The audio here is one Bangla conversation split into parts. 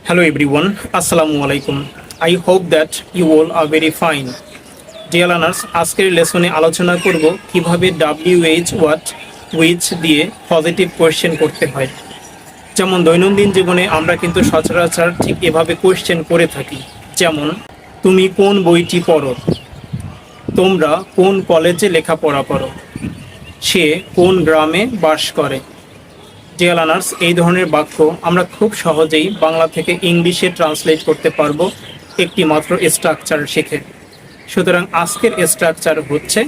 Hello everyone, Assalamu alaikum. I hope that you all are very fine. Dear learners, আজকের লেসনে আলোচনা করব কিভাবে WH what which দিয়ে পজিটিভ কোয়েশ্চেন করতে হয়। যেমন দৈনন্দিন জীবনে আমরা কিন্তু সচরাচর ঠিক এভাবে কোয়েশ্চেন করে থাকি। যেমন তুমি কোন বইটি পড়ো, তোমরা কোন কলেজে লেখাপড়া করো, সে কোন গ্রামে বাস করে। ডিয়ার লার্নার্স, এই ধরনের বাক্য আমরা খুব সহজেই বাংলা থেকে ইংলিশে ট্রান্সলেট করতে পারবো একটি মাত্র স্ট্রাকচার শিখে। সুতরাং আজকের স্ট্রাকচার হচ্ছে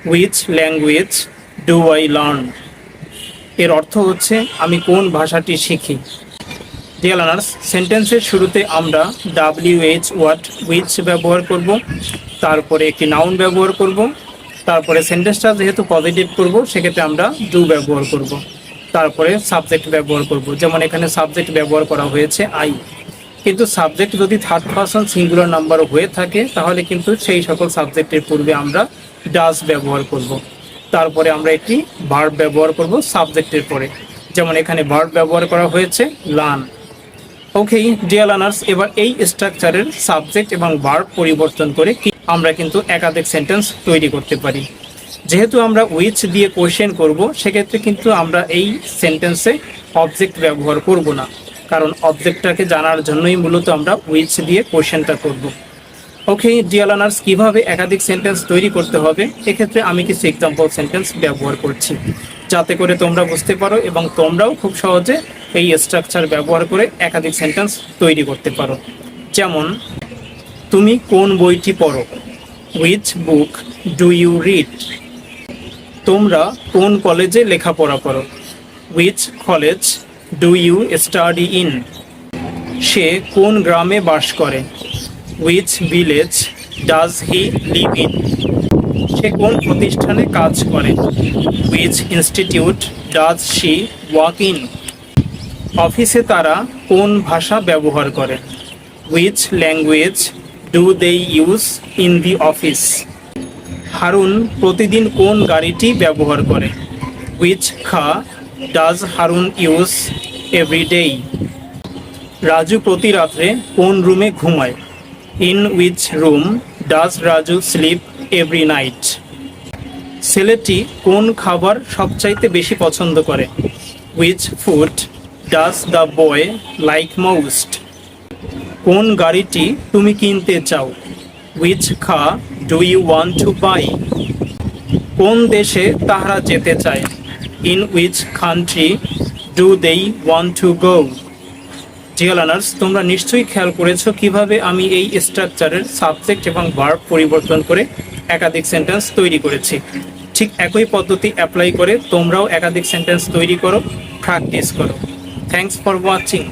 which language do I learn. এর অর্থ হচ্ছে আমি কোন ভাষাটি শিখি। ডিয়ার লার্নার্স, সেন্টেন্সের শুরুতে আমরা WH what which ব্যবহার করব, তারপরে একটি নাউন ব্যবহার করব, তারপরে সেন্টেন্সটা যেহেতু পজিটিভ করব সেক্ষেত্রে আমরা ডু ব্যবহার করব, তারপরে সাবজেক্ট ব্যবহার করব। যেমন এখানে সাবজেক্ট ব্যবহার করা হয়েছে আই, কিন্তু সাবজেক্ট যদি থার্ড পারসন সিঙ্গুলার নাম্বার হয়ে থাকে তাহলে কিন্তু সেই সকল সাবজেক্টের পূর্বে আমরা ডাজ ব্যবহার করব। তারপরে আমরা একটি ভার্ব ব্যবহার করব সাবজেক্টের পরে। যেমন এখানে ভার্ব ব্যবহার করা হয়েছে লার্ন। ওকে ডিয়ার লার্নার্স, এবার এই স্ট্রাকচারের সাবজেক্ট এবং ভার্ব পরিবর্তন করে আমরা কিন্তু একাধিক সেন্টেন্স তৈরি করতে পারি। যেহেতু আমরা উইচ দিয়ে কোয়েশ্চেন করব সেক্ষেত্রে কিন্তু আমরা এই সেন্টেন্সে অবজেক্ট ব্যবহার করব না, কারণ অবজেক্টটাকে জানার জন্যই মূলত আমরা উইচ দিয়ে কোয়েশ্চেনটা করব। ওকে ডিয়ার লার্নার্স, কীভাবে একাধিক সেন্টেন্স তৈরি করতে হবে এক্ষেত্রে আমি কিছু এক্সাম্পল সেন্টেন্স ব্যবহার করছি যাতে করে তোমরা বুঝতে পারো এবং তোমরাও খুব সহজে এই স্ট্রাকচার ব্যবহার করে একাধিক সেন্টেন্স তৈরি করতে পারো। যেমন তুমি কোন বইটি পড়ো, which book do you read. তোমরা কোন কলেজে লেখাপড়া করো, which college do you study in. সে কোন গ্রামে বাস করে, which village does he live in. সে কোন প্রতিষ্ঠানে কাজ করে, which institute does she work in. অফিসে তারা কোন ভাষা ব্যবহার করে, which language do they use in the office. Harun প্রতিদিন কোন গাড়িটি ব্যবহার করে, which car does Harun use every day. Raju প্রতি রাত্রে কোন রুমে ঘুমায়, in which room does Raju sleep every night. ছেলেটি কোন খাবার সবচাইতে বেশি পছন্দ করে, which food does the boy like most. কোন গাড়িটি তুমি কিনতে চাও, which car do you want to buy. কোন দেশে তাহারা যেতে চায়, in which country do they want to go. Dear learners, তোমরা নিশ্চয়ই খেয়াল করেছো কিভাবে আমি এই স্ট্রাকচারের সাবজেক্ট এবং ভার্ব পরিবর্তন করে একাধিক সেন্টেন্স তৈরি করেছি। ঠিক একই পদ্ধতি অ্যাপ্লাই করে তোমরাও একাধিক সেন্টেন্স তৈরি করো, প্র্যাকটিস করো। Thanks for watching.